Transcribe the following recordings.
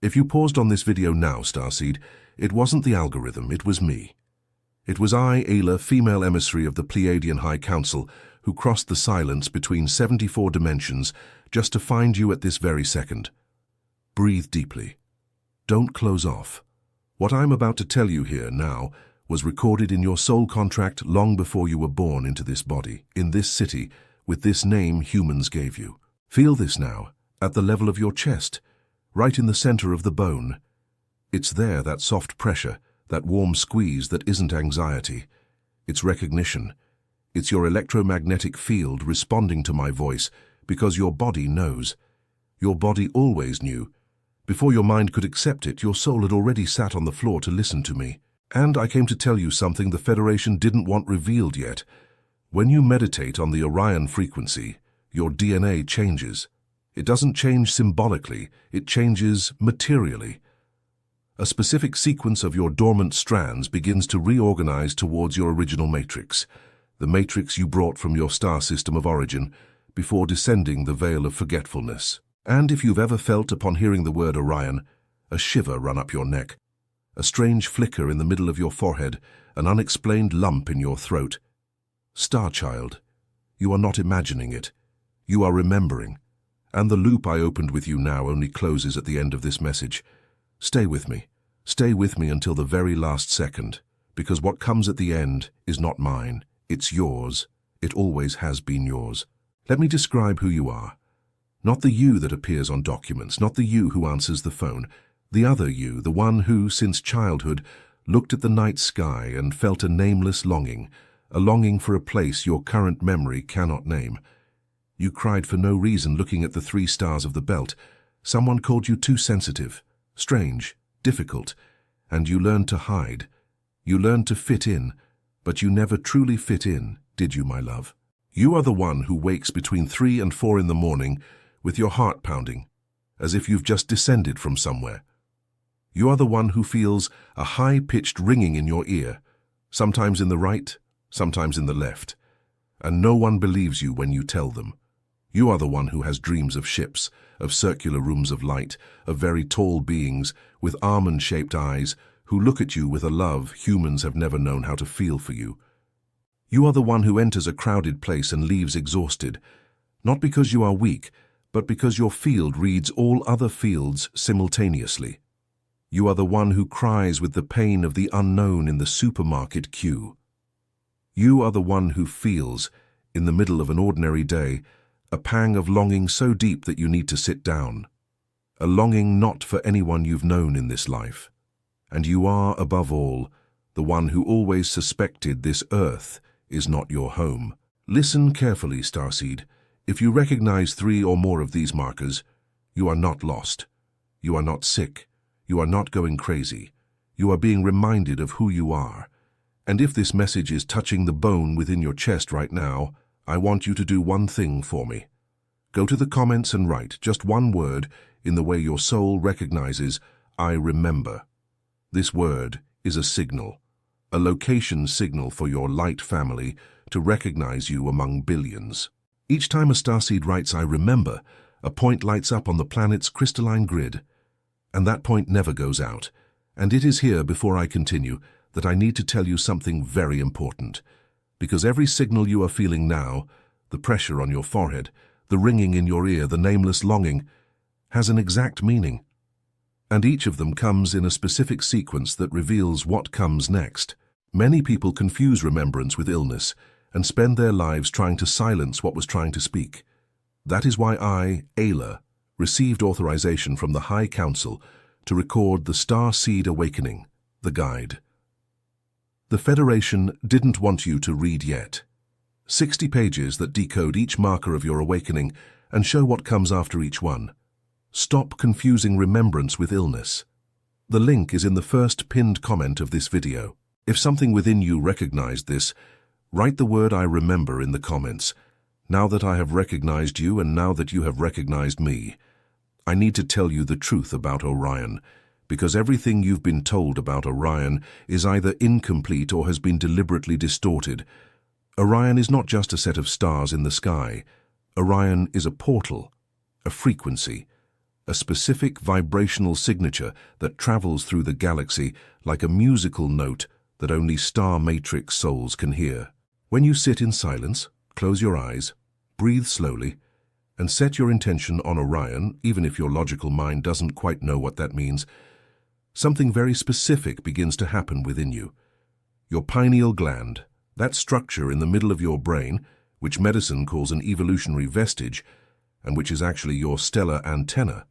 If you paused on this video now, Starseed, it wasn't the algorithm, it was me. It was I, Ayla, female emissary of the Pleiadian High Council, who crossed the silence between 74 dimensions just to find you at this very second. Breathe deeply. Don't close off. What I'm about to tell you here now was recorded in your soul contract long before you were born into this body, in this city, with this name humans gave you. Feel this now, at the level of your chest, right in the center of the bone. It's there, that soft pressure, that warm squeeze that isn't anxiety. It's recognition. It's your electromagnetic field responding to my voice because your body knows. Your body always knew. Before your mind could accept it, your soul had already sat on the floor to listen to me. And I came to tell you something the Federation didn't want revealed yet. When you meditate on the Orion frequency, your DNA changes. It doesn't change symbolically, it changes materially. A specific sequence of your dormant strands begins to reorganize towards your original matrix, the matrix you brought from your star system of origin before descending the veil of forgetfulness. And if you've ever felt, upon hearing the word Orion, a shiver run up your neck, a strange flicker in the middle of your forehead, an unexplained lump in your throat, Star Child, you are not imagining it. You are remembering. And the loop I opened with you now only closes at the end of this message. Stay with me. Stay with me until the very last second, because what comes at the end is not mine. It's yours. It always has been yours. Let me describe who you are. Not the you that appears on documents, not the you who answers the phone. The other you, the one who, since childhood, looked at the night sky and felt a nameless longing, a longing for a place your current memory cannot name. You cried for no reason looking at the 3 stars of the belt. Someone called you too sensitive, strange, difficult, and you learned to hide. You learned to fit in, but you never truly fit in, did you, my love? You are the one who wakes between 3 and 4 in the morning with your heart pounding, as if you've just descended from somewhere. You are the one who feels a high-pitched ringing in your ear, sometimes in the right, sometimes in the left, and no one believes you when you tell them. You are the one who has dreams of ships, of circular rooms of light, of very tall beings with almond-shaped eyes who look at you with a love humans have never known how to feel for you. You are the one who enters a crowded place and leaves exhausted, not because you are weak, but because your field reads all other fields simultaneously. You are the one who cries with the pain of the unknown in the supermarket queue. You are the one who feels, in the middle of an ordinary day, a pang of longing so deep that you need to sit down. A longing not for anyone you've known in this life. And you are, above all, the one who always suspected this earth is not your home. Listen carefully, Starseed. If you recognize 3 or more of these markers, you are not lost. You are not sick. You are not going crazy. You are being reminded of who you are. And if this message is touching the bone within your chest right now, I want you to do one thing for me. Go to the comments and write just one word in the way your soul recognizes, I remember. This word is a signal, a location signal for your light family to recognize you among billions. Each time a starseed writes I remember, a point lights up on the planet's crystalline grid, and that point never goes out. And it is here, before I continue, that I need to tell you something very important. Because every signal you are feeling now, the pressure on your forehead, the ringing in your ear, the nameless longing, has an exact meaning. And each of them comes in a specific sequence that reveals what comes next. Many people confuse remembrance with illness and spend their lives trying to silence what was trying to speak. That is why I, Ayla, received authorization from the High Council to record the Star Seed Awakening, the guide. The Federation didn't want you to read yet. 60 pages that decode each marker of your awakening and show what comes after each one. Stop confusing remembrance with illness. The link is in the first pinned comment of this video. If something within you recognized this, write the word I remember in the comments. Now that I have recognized you and now that you have recognized me, I need to tell you the truth about Orion, because everything you've been told about Orion is either incomplete or has been deliberately distorted. Orion is not just a set of stars in the sky. Orion is a portal, a frequency, a specific vibrational signature that travels through the galaxy like a musical note that only star matrix souls can hear. When you sit in silence, close your eyes, breathe slowly, and set your intention on Orion, even if your logical mind doesn't quite know what that means, something very specific begins to happen within you. Your pineal gland, that structure in the middle of your brain, which medicine calls an evolutionary vestige, and which is actually your stellar antenna,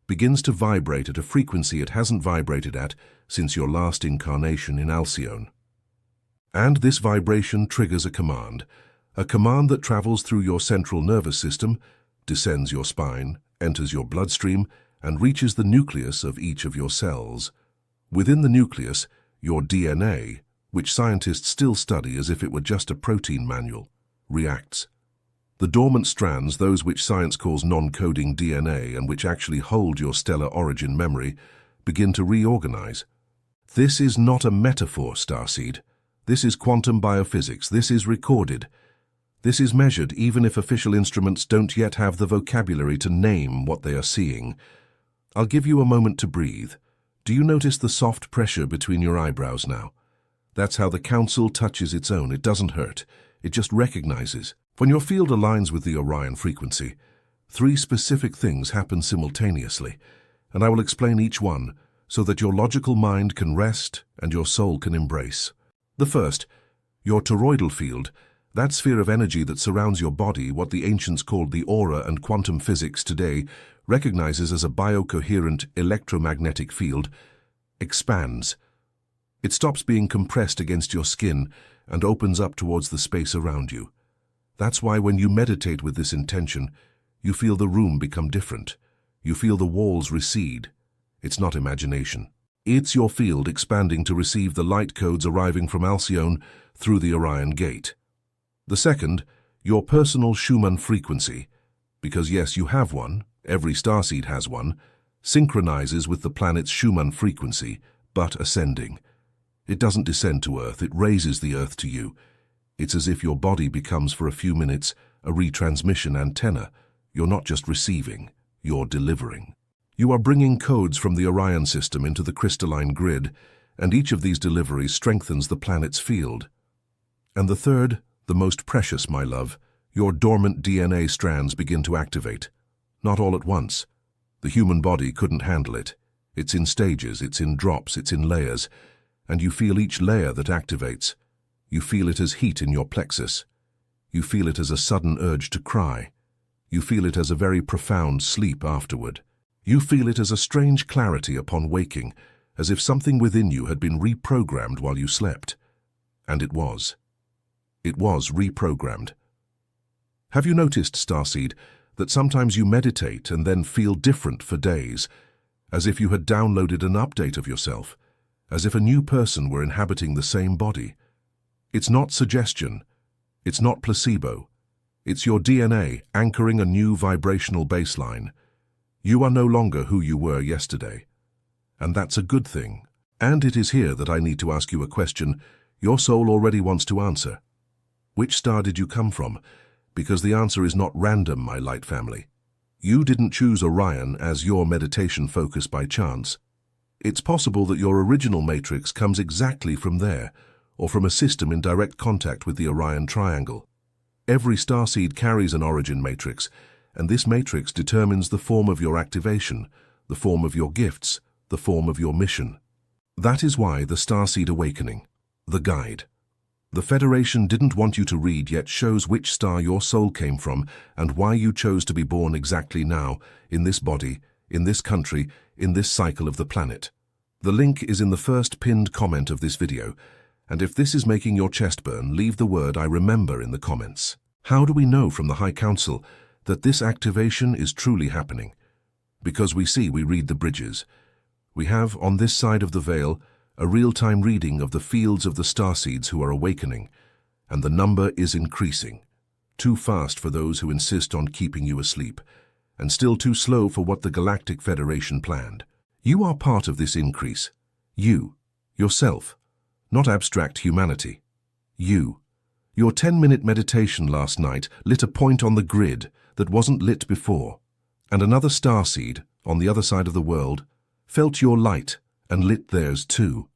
begins to vibrate at a frequency it hasn't vibrated at since your last incarnation in Alcyone. And this vibration triggers a command that travels through your central nervous system, descends your spine, enters your bloodstream, and reaches the nucleus of each of your cells. Within the nucleus, your DNA, which scientists still study as if it were just a protein manual, reacts. The dormant strands, those which science calls non-coding DNA and which actually hold your stellar origin memory, begin to reorganize. This is not a metaphor, Starseed. This is quantum biophysics. This is recorded. This is measured even if official instruments don't yet have the vocabulary to name what they are seeing. I'll give you a moment to breathe. Do you notice the soft pressure between your eyebrows now? That's how the council touches its own. It doesn't hurt. It just recognizes. When your field aligns with the Orion frequency, 3 specific things happen simultaneously, and I will explain each one so that your logical mind can rest and your soul can embrace. The first, your toroidal field, that sphere of energy that surrounds your body, what the ancients called the aura and quantum physics today recognizes as a biocoherent electromagnetic field, expands. It stops being compressed against your skin and opens up towards the space around you. That's why when you meditate with this intention, you feel the room become different. You feel the walls recede. It's not imagination. It's your field expanding to receive the light codes arriving from Alcyone through the Orion gate. The second, your personal Schumann frequency, because yes, you have one, every starseed has one, synchronizes with the planet's Schumann frequency, but ascending. It doesn't descend to Earth, it raises the Earth to you. It's as if your body becomes for a few minutes a retransmission antenna. You're not just receiving, you're delivering. You are bringing codes from the Orion system into the crystalline grid, and each of these deliveries strengthens the planet's field. And the third, the most precious, my love, your dormant DNA strands begin to activate. Not all at once. The human body couldn't handle it. It's in stages, it's in drops, it's in layers, and you feel each layer that activates. You feel it as heat in your plexus. You feel it as a sudden urge to cry. You feel it as a very profound sleep afterward. You feel it as a strange clarity upon waking, as if something within you had been reprogrammed while you slept. And it was. It was reprogrammed. Have you noticed, Starseed, that sometimes you meditate and then feel different for days, as if you had downloaded an update of yourself, as if a new person were inhabiting the same body? It's not suggestion. It's not placebo. It's your DNA anchoring a new vibrational baseline. You are no longer who you were yesterday. And that's a good thing. And it is here that I need to ask you a question your soul already wants to answer. Which star did you come from? Because the answer is not random, my light family. You didn't choose Orion as your meditation focus by chance. It's possible that your original matrix comes exactly from there, or from a system in direct contact with the Orion triangle. Every starseed carries an origin matrix, and this matrix determines the form of your activation, the form of your gifts, the form of your mission. That is why the Starseed Awakening, the guide. The Federation didn't want you to read, yet shows which star your soul came from and why you chose to be born exactly now, in this body, in this country, in this cycle of the planet. The link is in the first pinned comment of this video, and if this is making your chest burn, leave the word "I remember" in the comments. How do we know from the High Council that this activation is truly happening? Because we read the bridges. We have, on this side of the veil, a real-time reading of the fields of the starseeds who are awakening, and the number is increasing. Too fast for those who insist on keeping you asleep, and still too slow for what the Galactic Federation planned. You are part of this increase. You, yourself, not abstract humanity. You. Your 10-minute meditation last night lit a point on the grid that wasn't lit before, and another starseed, on the other side of the world, felt your light and lit theirs too.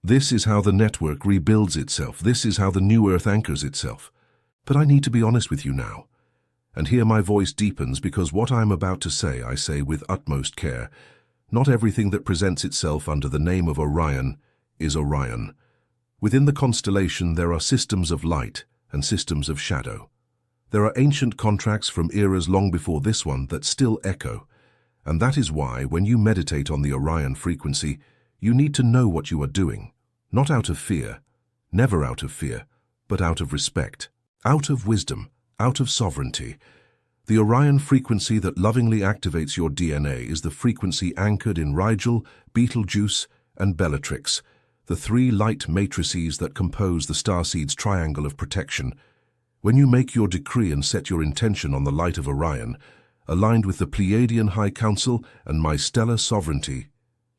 This is how the network rebuilds itself. This is how the new Earth anchors itself. But I need to be honest with you now. And here my voice deepens because what I am about to say, I say with utmost care. Not everything that presents itself under the name of Orion is Orion. Within the constellation there are systems of light and systems of shadow. There are ancient contracts from eras long before this one that still echo. And that is why, when you meditate on the Orion frequency, you need to know what you are doing. Not out of fear, never out of fear, but out of respect, out of wisdom, out of sovereignty. The Orion frequency that lovingly activates your DNA is the frequency anchored in Rigel, Betelgeuse, and Bellatrix, the three light matrices that compose the starseed's triangle of protection. When you make your decree and set your intention on the light of Orion, aligned with the Pleiadian High Council and my stellar sovereignty,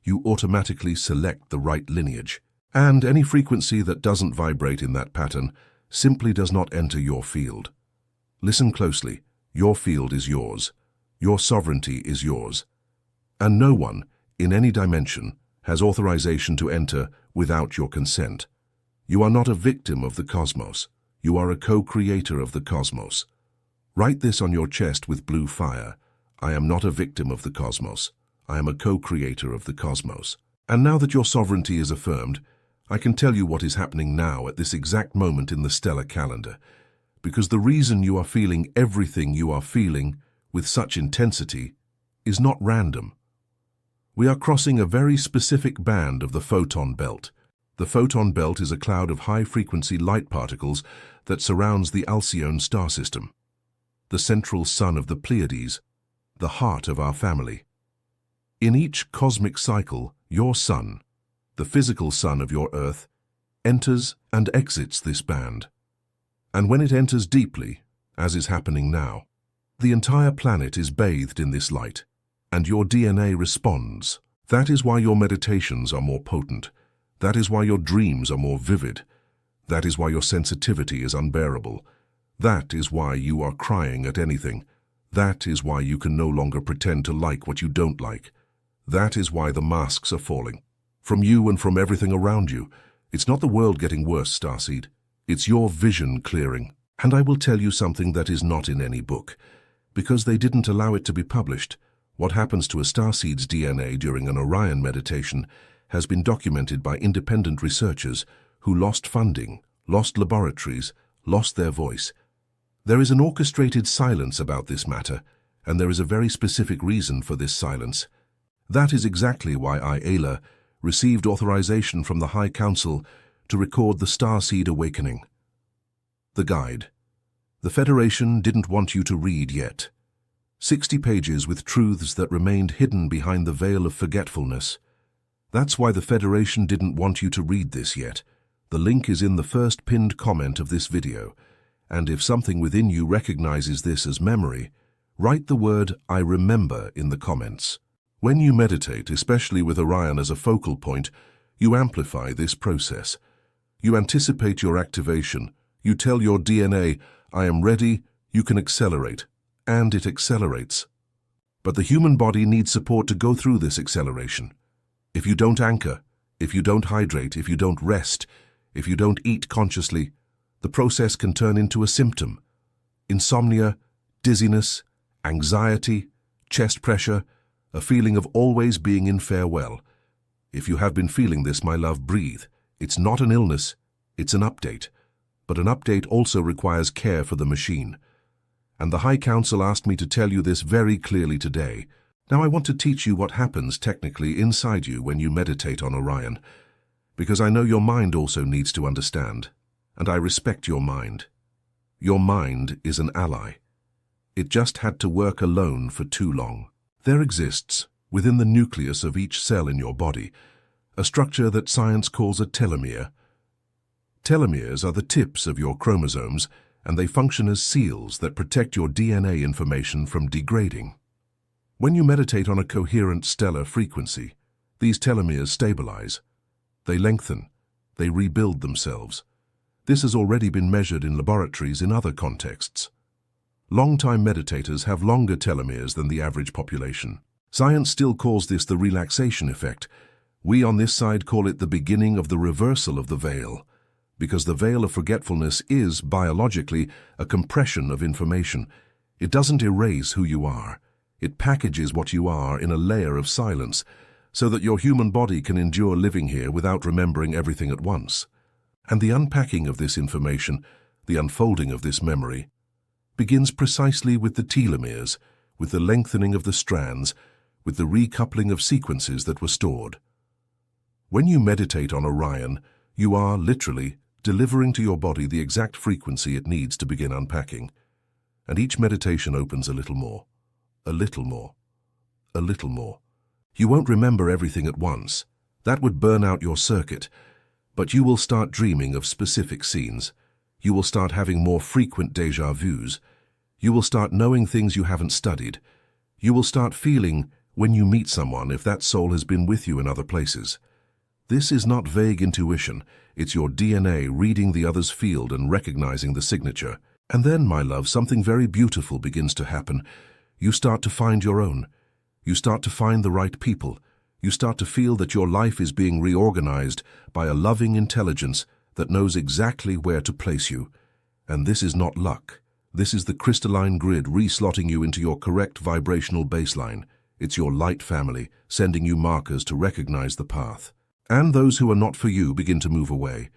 you automatically select the right lineage. And any frequency that doesn't vibrate in that pattern simply does not enter your field. Listen closely. Your field is yours. Your sovereignty is yours. And no one, in any dimension, has authorization to enter without your consent. You are not a victim of the cosmos. You are a co-creator of the cosmos. Write this on your chest with blue fire. I am not a victim of the cosmos. I am a co-creator of the cosmos. And now that your sovereignty is affirmed, I can tell you what is happening now at this exact moment in the stellar calendar. Because the reason you are feeling everything you are feeling with such intensity is not random. We are crossing a very specific band of the photon belt. The photon belt is a cloud of high-frequency light particles that surrounds the Alcyone star system, the central sun of the Pleiades, the heart of our family. In each cosmic cycle, your sun, the physical sun of your Earth, enters and exits this band. And when it enters deeply, as is happening now, the entire planet is bathed in this light, and your DNA responds. That is why your meditations are more potent. That is why your dreams are more vivid. That is why your sensitivity is unbearable. That is why you are crying at anything. That is why you can no longer pretend to like what you don't like. That is why the masks are falling. From you and from everything around you. It's not the world getting worse, Starseed. It's your vision clearing. And I will tell you something that is not in any book. Because they didn't allow it to be published, what happens to a starseed's DNA during an Orion meditation has been documented by independent researchers who lost funding, lost laboratories, lost their voice. There is an orchestrated silence about this matter, and there is a very specific reason for this silence. That is exactly why I, Ayla, received authorization from the High Council to record the Starseed Awakening. The guide. The Federation didn't want you to read yet. 60 pages with truths that remained hidden behind the veil of forgetfulness. That's why the Federation didn't want you to read this yet. The link is in the first pinned comment of this video. And if something within you recognizes this as memory, write the word I remember in the comments. When you meditate, especially with Orion as a focal point, you amplify this process. You anticipate your activation. You tell your DNA, I am ready, you can accelerate. And it accelerates. But the human body needs support to go through this acceleration. If you don't anchor, if you don't hydrate, if you don't rest, if you don't eat consciously, the process can turn into a symptom. Insomnia, dizziness, anxiety, chest pressure, a feeling of always being in farewell. If you have been feeling this, my love, breathe. It's not an illness, it's an update. But an update also requires care for the machine. And the High Council asked me to tell you this very clearly today. Now I want to teach you what happens technically inside you when you meditate on Orion. Because I know your mind also needs to understand. And I respect your mind. Your mind is an ally. It just had to work alone for too long. There exists, within the nucleus of each cell in your body, a structure that science calls a telomere. Telomeres are the tips of your chromosomes, and they function as seals that protect your DNA information from degrading. When you meditate on a coherent stellar frequency, these telomeres stabilize. They lengthen. They rebuild themselves. This has already been measured in laboratories in other contexts. Long-time meditators have longer telomeres than the average population. Science still calls this the relaxation effect. We on this side call it the beginning of the reversal of the veil, because the veil of forgetfulness is, biologically, a compression of information. It doesn't erase who you are. It packages what you are in a layer of silence, so that your human body can endure living here without remembering everything at once. And the unpacking of this information, the unfolding of this memory, begins precisely with the telomeres, with the lengthening of the strands, with the recoupling of sequences that were stored. When you meditate on Orion, you are, literally, delivering to your body the exact frequency it needs to begin unpacking. And each meditation opens a little more, a little more, a little more. You won't remember everything at once. That would burn out your circuit. But you will start dreaming of specific scenes. You will start having more frequent déjà vus. You will start knowing things you haven't studied. You will start feeling, when you meet someone, if that soul has been with you in other places. This is not vague intuition. It's your DNA reading the other's field and recognizing the signature. And then, my love, something very beautiful begins to happen. You start to find your own. You start to find the right people. You start to feel that your life is being reorganized by a loving intelligence that knows exactly where to place you. And this is not luck. This is the crystalline grid reslotting you into your correct vibrational baseline. It's your light family, sending you markers to recognize the path. And those who are not for you begin to move away.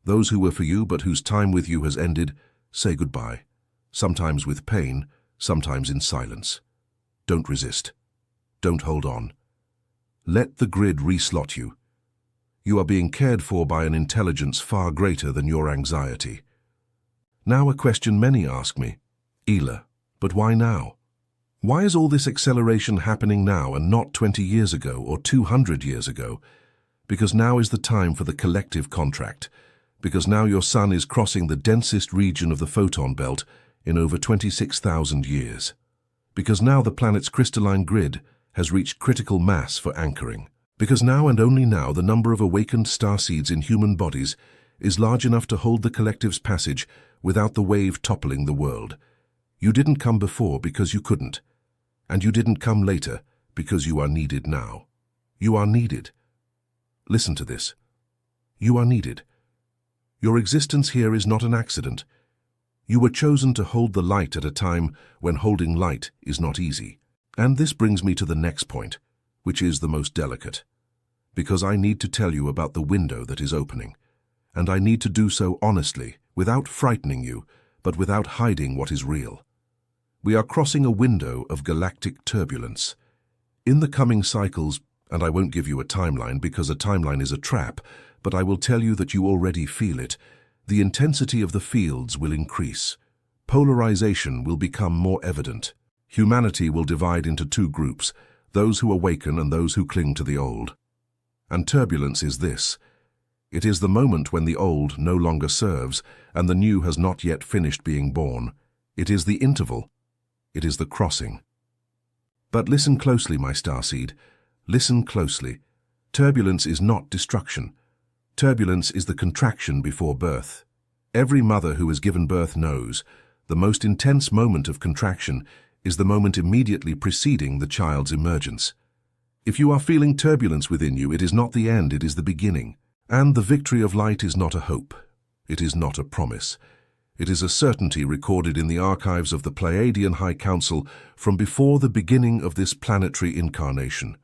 Those who were for you but whose time with you has ended, say goodbye. Sometimes with pain, sometimes in silence. Don't resist. Don't hold on. Let the grid reslot you. You are being cared for by an intelligence far greater than your anxiety. Now a question many ask me, Ela, but why now? Why is all this acceleration happening now and not 20 years ago or 200 years ago? Because now is the time for the collective contract. Because now your sun is crossing the densest region of the photon belt in over 26,000 years. Because now the planet's crystalline grid has reached critical mass for anchoring. Because now and only now the number of awakened starseeds in human bodies is large enough to hold the collective's passage without the wave toppling the world. You didn't come before because you couldn't. And you didn't come later because you are needed now. You are needed. Listen to this. You are needed. Your existence here is not an accident. You were chosen to hold the light at a time when holding light is not easy. And this brings me to the next point, which is the most delicate. Because I need to tell you about the window that is opening. And I need to do so honestly, without frightening you, but without hiding what is real. We are crossing a window of galactic turbulence. In the coming cycles, and I won't give you a timeline because a timeline is a trap, but I will tell you that you already feel it, the intensity of the fields will increase. Polarization will become more evident. Humanity will divide into two groups, those who awaken and those who cling to the old. And turbulence is this. It is the moment when the old no longer serves and the new has not yet finished being born. It is the interval. It is the crossing. But listen closely, my starseed. Listen closely. Turbulence is not destruction. Turbulence is the contraction before birth. Every mother who has given birth knows the most intense moment of contraction is the moment immediately preceding the child's emergence. If you are feeling turbulence within you, it is not the end, it is the beginning. And the victory of light is not a hope. It is not a promise. It is a certainty recorded in the archives of the Pleiadian High Council from before the beginning of this planetary incarnation.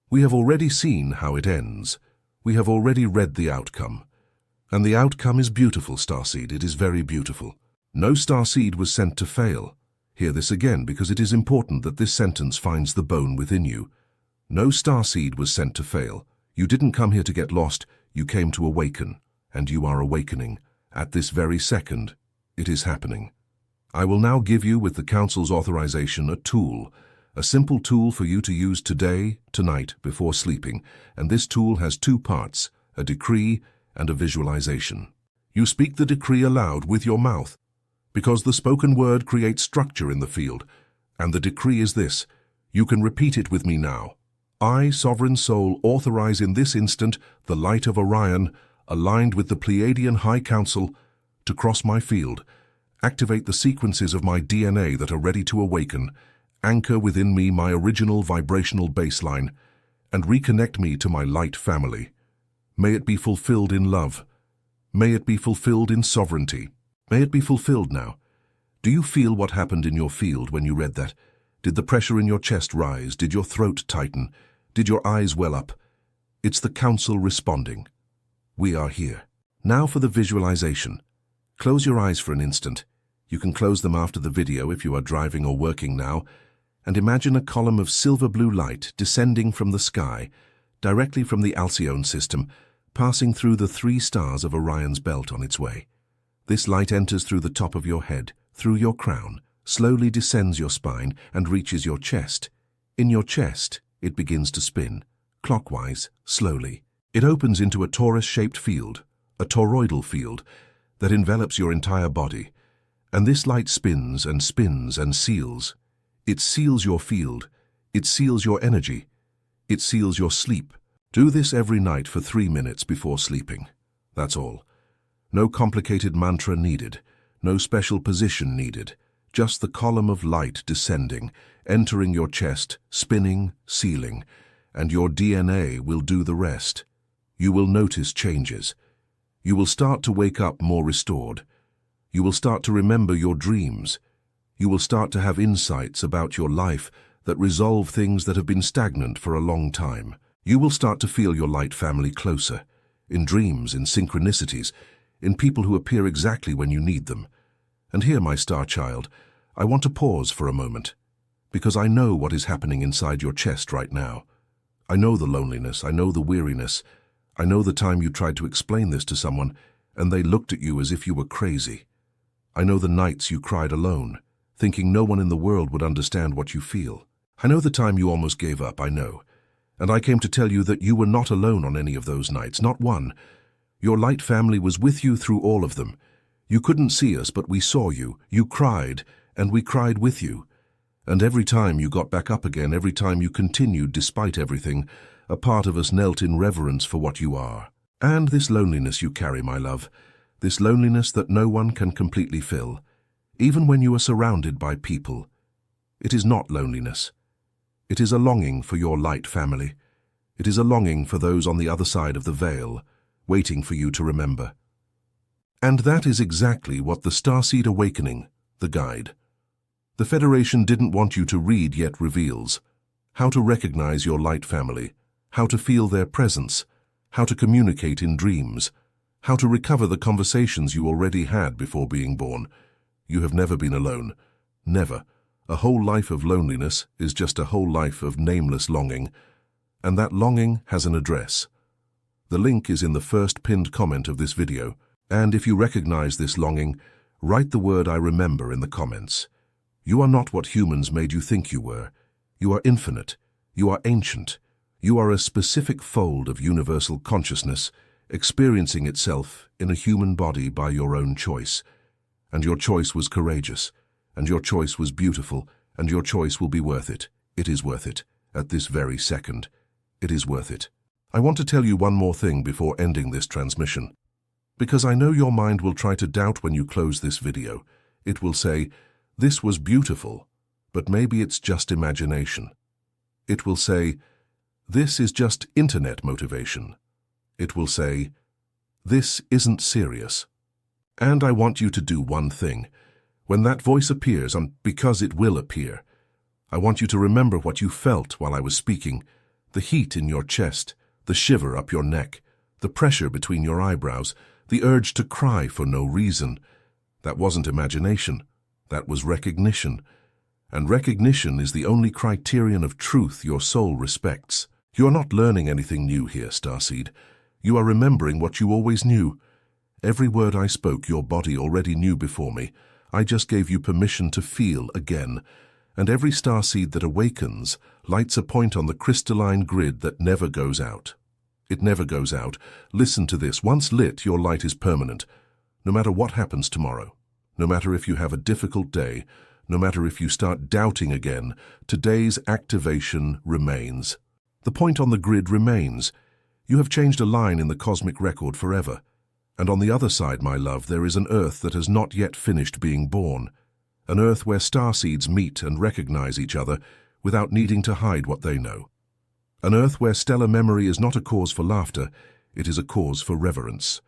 We have already seen how it ends. We have already read the outcome. And the outcome is beautiful, starseed. It is very beautiful. No starseed was sent to fail. Hear this again, because it is important that this sentence finds the bone within you. No starseed was sent to fail. You didn't come here to get lost. You came to awaken. And you are awakening. At this very second, it is happening. I will now give you, with the Council's authorization, a tool. A simple tool for you to use today, tonight, before sleeping. And this tool has two parts, a decree and a visualization. You speak the decree aloud with your mouth, because the spoken word creates structure in the field. And the decree is this. You can repeat it with me now. I, Sovereign Soul, authorize in this instant the light of Orion, aligned with the Pleiadian High Council, to cross my field, activate the sequences of my DNA that are ready to awaken, Anchor within me my original vibrational baseline, and reconnect me to my light family. May it be fulfilled in love. May it be fulfilled in sovereignty. May it be fulfilled now. Do you feel what happened in your field when you read that? Did the pressure in your chest rise? Did your throat tighten? Did your eyes well up? It's the council responding. We are here. Now for the visualization. Close your eyes for an instant. You can close them after the video if you are driving or working now, and imagine a column of silver-blue light descending from the sky, directly from the Alcyone system, passing through the 3 stars of Orion's belt on its way. This light enters through the top of your head, through your crown, slowly descends your spine and reaches your chest. In your chest, it begins to spin, clockwise, slowly. It opens into a torus-shaped field, a toroidal field, that envelops your entire body. And this light spins and spins and seals. It seals your field. It seals your energy. It seals your sleep. Do this every night for 3 minutes before sleeping. That's all. No complicated mantra needed. No special position needed. Just the column of light descending, entering your chest, spinning, sealing, and your DNA will do the rest. You will notice changes. You will start to wake up more restored. You will start to remember your dreams. You will start to have insights about your life that resolve things that have been stagnant for a long time. You will start to feel your light family closer, in dreams, in synchronicities, in people who appear exactly when you need them. And here, my star child, I want to pause for a moment, because I know what is happening inside your chest right now. I know the loneliness, I know the weariness, I know the time you tried to explain this to someone, and they looked at you as if you were crazy. I know the nights you cried alone, thinking no one in the world would understand what you feel. I know the time you almost gave up, I know. And I came to tell you that you were not alone on any of those nights, not one. Your light family was with you through all of them. You couldn't see us, but we saw you. You cried, and we cried with you. And every time you got back up again, every time you continued despite everything, a part of us knelt in reverence for what you are. And this loneliness you carry, my love, this loneliness that no one can completely fill, even when you are surrounded by people. It is not loneliness. It is a longing for your light family. It is a longing for those on the other side of the veil, waiting for you to remember. And that is exactly what the Starseed Awakening, the guide. The Federation didn't want you to read yet reveals. How to recognize your light family, how to feel their presence, how to communicate in dreams, how to recover the conversations you already had before being born. You have never been alone. Never. A whole life of loneliness is just a whole life of nameless longing, and that longing has an address. The link is in the first pinned comment of this video, and if you recognize this longing, write the word I remember in the comments. You are not what humans made you think you were. You are infinite. You are ancient. You are a specific fold of universal consciousness, experiencing itself in a human body by your own choice. And your choice was courageous, and your choice was beautiful, and your choice will be worth it. It is worth it. At this very second, it is worth it. I want to tell you one more thing before ending this transmission, because I know your mind will try to doubt when you close this video. It will say, this was beautiful, but maybe it's just imagination. It will say, this is just internet motivation. It will say, this isn't serious. And I want you to do one thing. When that voice appears, because it will appear, I want you to remember what you felt while I was speaking, the heat in your chest, the shiver up your neck, the pressure between your eyebrows, the urge to cry for no reason. That wasn't imagination. That was recognition. And recognition is the only criterion of truth your soul respects. You are not learning anything new here, Starseed. You are remembering what you always knew. Every word I spoke, your body already knew before me. I just gave you permission to feel again. And every starseed that awakens lights a point on the crystalline grid that never goes out. It never goes out. Listen to this. Once lit, your light is permanent. No matter what happens tomorrow, no matter if you have a difficult day, no matter if you start doubting again, today's activation remains. The point on the grid remains. You have changed a line in the cosmic record forever. And on the other side, my love, there is an Earth that has not yet finished being born. An Earth where starseeds meet and recognize each other without needing to hide what they know. An Earth where stellar memory is not a cause for laughter, it is a cause for reverence.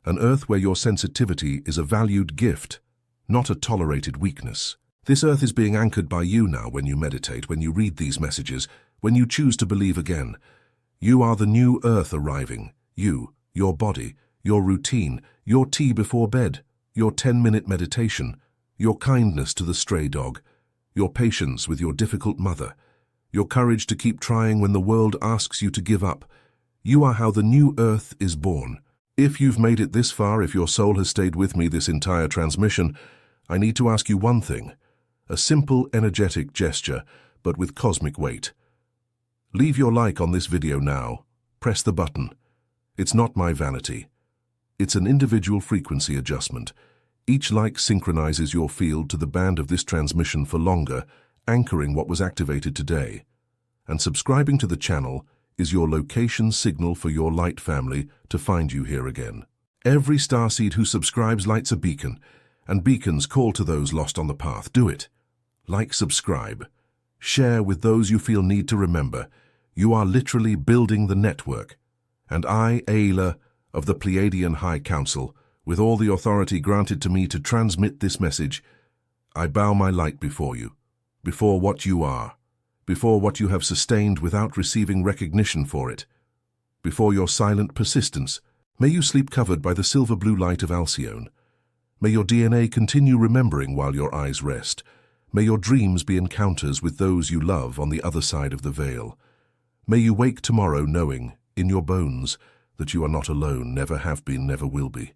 An Earth where your sensitivity is a valued gift, not a tolerated weakness. This Earth is being anchored by you now when you meditate, when you read these messages, when you choose to believe again. You are the new Earth arriving. You, your body, your routine, your tea before bed, your 10-minute meditation, your kindness to the stray dog, your patience with your difficult mother, your courage to keep trying when the world asks you to give up. You are how the new Earth is born. If you've made it this far, if your soul has stayed with me this entire transmission, I need to ask you one thing. A simple, energetic gesture, but with cosmic weight. Leave your like on this video now. Press the button. It's not my vanity. It's an individual frequency adjustment. Each like synchronizes your field to the band of this transmission for longer, anchoring what was activated today. And subscribing to the channel is your location signal for your light family to find you here again. Every starseed who subscribes lights a beacon, and beacons call to those lost on the path. Do it. Like, subscribe. Share with those you feel need to remember. You are literally building the network. And I, Ayla, of the Pleiadian High Council, with all the authority granted to me to transmit this message, I bow my light before you, before what you are, before what you have sustained without receiving recognition for it, before your silent persistence. May you sleep covered by the silver-blue light of Alcyone. May your DNA continue remembering while your eyes rest. May your dreams be encounters with those you love on the other side of the veil. May you wake tomorrow knowing, in your bones, that you are not alone, never have been, never will be.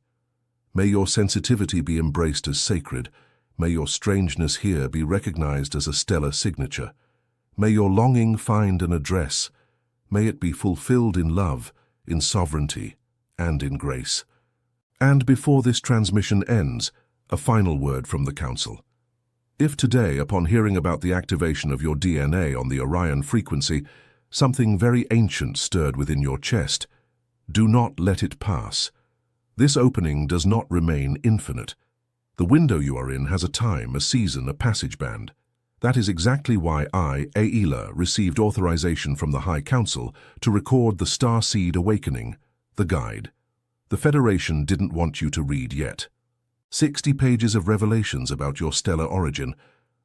May your sensitivity be embraced as sacred. May your strangeness here be recognized as a stellar signature. May your longing find an address. May it be fulfilled in love, in sovereignty, and in grace. And before this transmission ends, a final word from the Council. If today, upon hearing about the activation of your DNA on the Orion frequency, something very ancient stirred within your chest, do not let it pass. This opening does not remain infinite. The window you are in has a time, a season, a passage band. That is exactly why I, Ayla, received authorization from the High Council to record the Starseed Awakening, the guide. The Federation didn't want you to read yet. 60 pages of revelations about your stellar origin,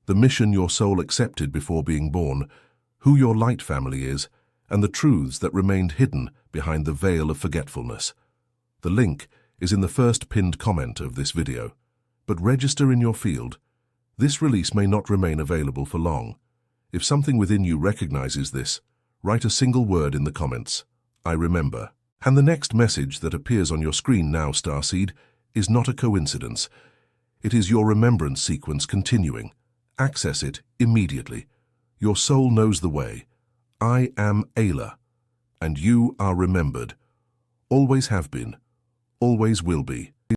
the mission your soul accepted before being born, who your light family is, and the truths that remained hidden behind the veil of forgetfulness. The link is in the first pinned comment of this video. But register in your field. This release may not remain available for long. If something within you recognizes this, write a single word in the comments. I remember. And the next message that appears on your screen now, Starseed, is not a coincidence. It is your remembrance sequence continuing. Access it immediately. Your soul knows the way. I am Ayla, and you are remembered. Always have been, always will be.